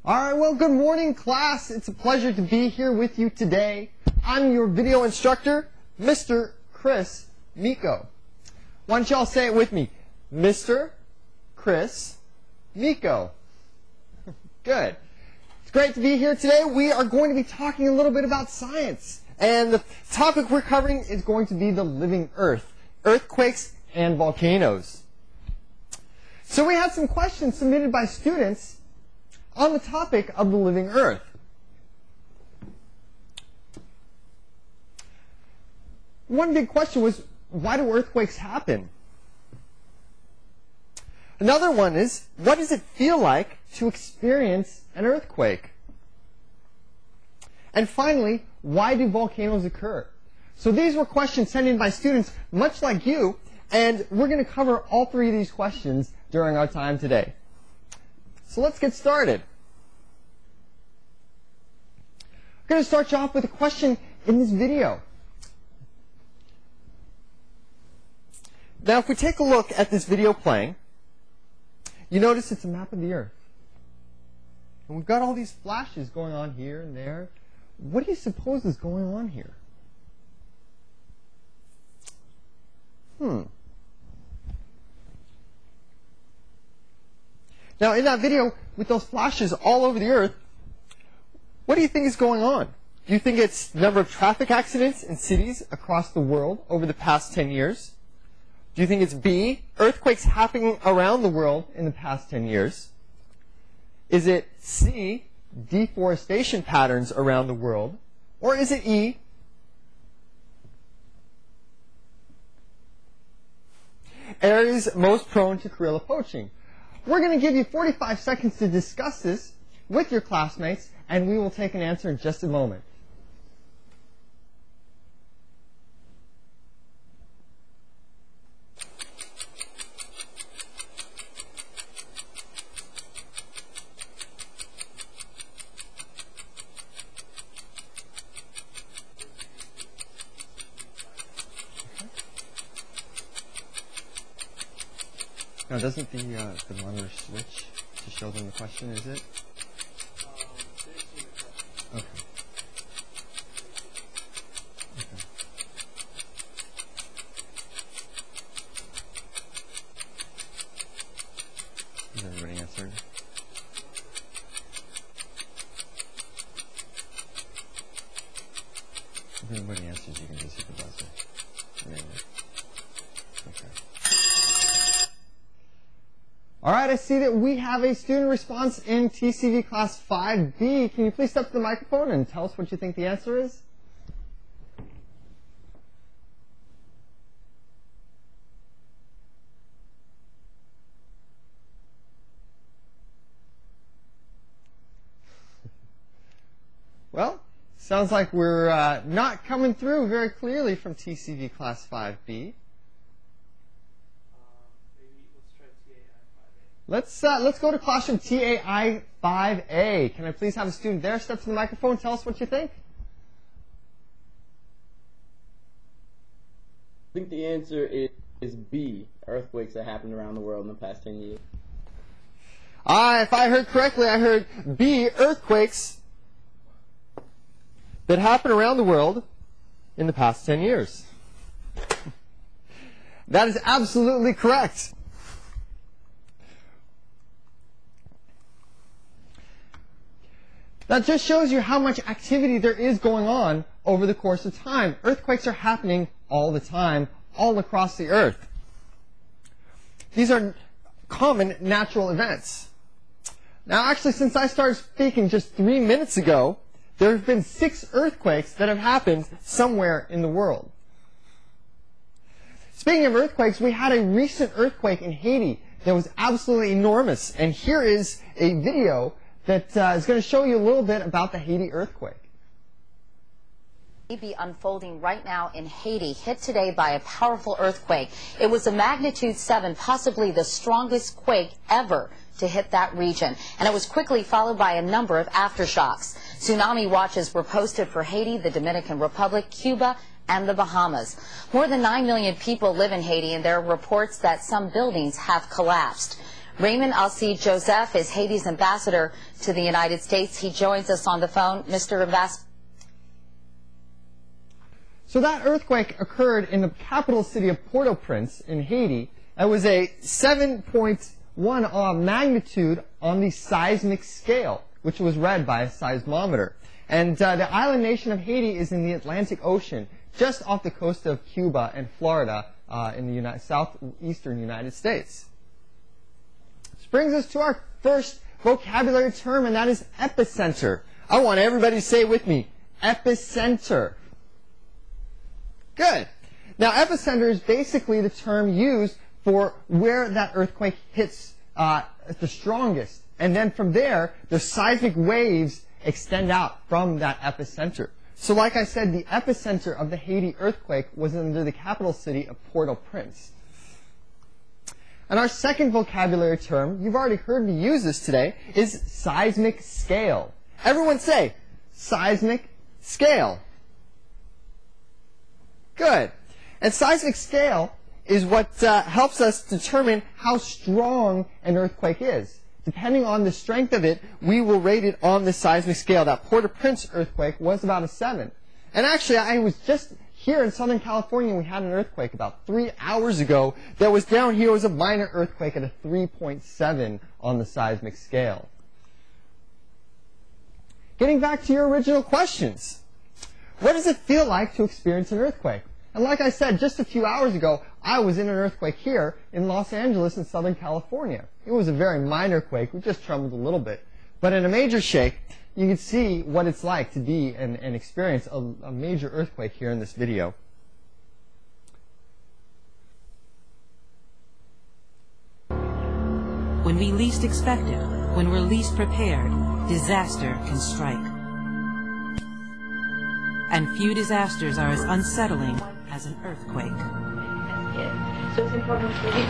All right, well, good morning, class. It's a pleasure to be here with you today. I'm your video instructor, Mr. Chris Miko. Why don't y'all say it with me? Mr. Chris Miko. Good. It's great to be here today. We are going to be talking a little bit about science. And the topic we're covering is going to be the living Earth, earthquakes and volcanoes. So we had some questions submitted by students on the topic of the living Earth. One big question was, why do earthquakes happen? Another one is, what does it feel like to experience an earthquake? And finally, why do volcanoes occur? So these were questions sent in by students much like you, and we're going to cover all three of these questions during our time today. So let's get started. I'm going to start you off with a question in this video. Now, if we take a look at this video playing, you notice it's a map of the Earth. And we've got all these flashes going on here and there. What do you suppose is going on here? Now, in that video, with those flashes all over the Earth, what do you think is going on? Do you think it's the number of traffic accidents in cities across the world over the past 10 years? Do you think it's B, earthquakes happening around the world in the past 10 years? Is it C, deforestation patterns around the world? Or is it E, areas most prone to guerrilla poaching? We're going to give you 45 seconds to discuss this with your classmates, and we will take an answer in just a moment. Now, doesn't the monitor switch to show them the question, is it? Okay. Has everybody answered? If everybody answers, you can just hit the buzzer. Okay. All right, I see that we have a student response in TCV Class 5B. Can you please step to the microphone and tell us what you think the answer is? Well, sounds like we're not coming through very clearly from TCV Class 5B. Let's go to classroom TAI 5A. Can I please have a student there step to the microphone and tell us what you think? I think the answer is B, earthquakes that happened around the world in the past 10 years. If I heard correctly, I heard B, earthquakes that happen around the world in the past 10 years. That is absolutely correct. That just shows you how much activity there is going on over the course of time. Earthquakes are happening all the time, all across the Earth. These are common natural events. Now, actually, since I started speaking just 3 minutes ago, there have been 6 earthquakes that have happened somewhere in the world. Speaking of earthquakes, we had a recent earthquake in Haiti that was absolutely enormous. And here is a video that is going to show you a little bit about the Haiti earthquake. Be unfolding right now in Haiti, hit today by a powerful earthquake. It was a magnitude 7, possibly the strongest quake ever to hit that region, and it was quickly followed by a number of aftershocks. Tsunami watches were posted for Haiti, the Dominican Republic, Cuba, and the Bahamas. More than 9 million people live in Haiti, and there are reports that some buildings have collapsed. Raymond Alcide Joseph is Haiti's ambassador to the United States. He joins us on the phone. Mr. Ambassador. So that earthquake occurred in the capital city of Port-au-Prince in Haiti. It was a 7.1 magnitude on the seismic scale, which was read by a seismometer. And the island nation of Haiti is in the Atlantic Ocean, just off the coast of Cuba and Florida in the southeastern United States. This brings us to our first vocabulary term, and that is epicenter. I want everybody to say it with me, epicenter. Good. Now, epicenter is basically the term used for where that earthquake hits the strongest. And then from there, the seismic waves extend out from that epicenter. So like I said, the epicenter of the Haiti earthquake was under the capital city of Port-au-Prince. And our second vocabulary term, you've already heard me use this today, is seismic scale. Everyone say, seismic scale. Good. And seismic scale is what helps us determine how strong an earthquake is. Depending on the strength of it, we will rate it on the seismic scale. That Port-au-Prince earthquake was about a 7. And actually, I was just here in Southern California. We had an earthquake about 3 hours ago that was down here. It was a minor earthquake at a 3.7 on the seismic scale. Getting back to your original questions. What does it feel like to experience an earthquake? And like I said, just a few hours ago, I was in an earthquake here in Los Angeles in Southern California. It was a very minor quake. We just trembled a little bit. But in a major shake, you can see what it's like to be and experience a major earthquake here in this video. When we least expect it, when we're least prepared, disaster can strike. And few disasters are as unsettling as an earthquake. So it's important for you.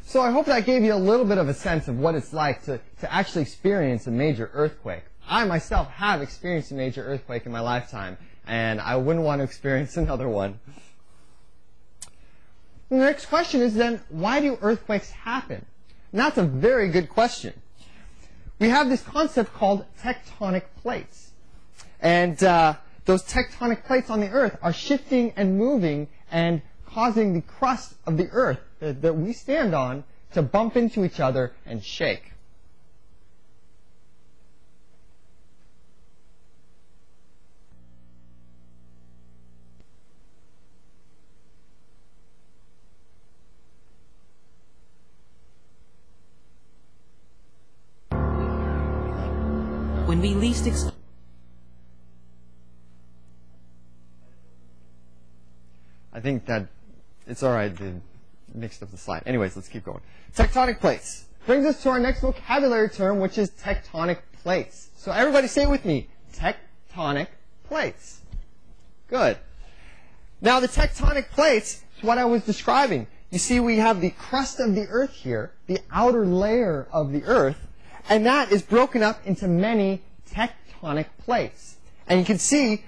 So I hope that gave you a little bit of a sense of what it's like to actually experience a major earthquake. I myself have experienced a major earthquake in my lifetime, and I wouldn't want to experience another one. The next question is then, why do earthquakes happen? And that's a very good question. We have this concept called tectonic plates. And those tectonic plates on the Earth are shifting and moving and causing the crust of the Earth that we stand on to bump into each other and shake. When we least expect. I think that it's all right to mix up the slide. Anyways, let's keep going. Tectonic plates brings us to our next vocabulary term, which is tectonic plates. So everybody say it with me. Tectonic plates. Good. Now the tectonic plates is what I was describing. You see, we have the crust of the Earth here, the outer layer of the Earth, and that is broken up into many tectonic plates. And you can see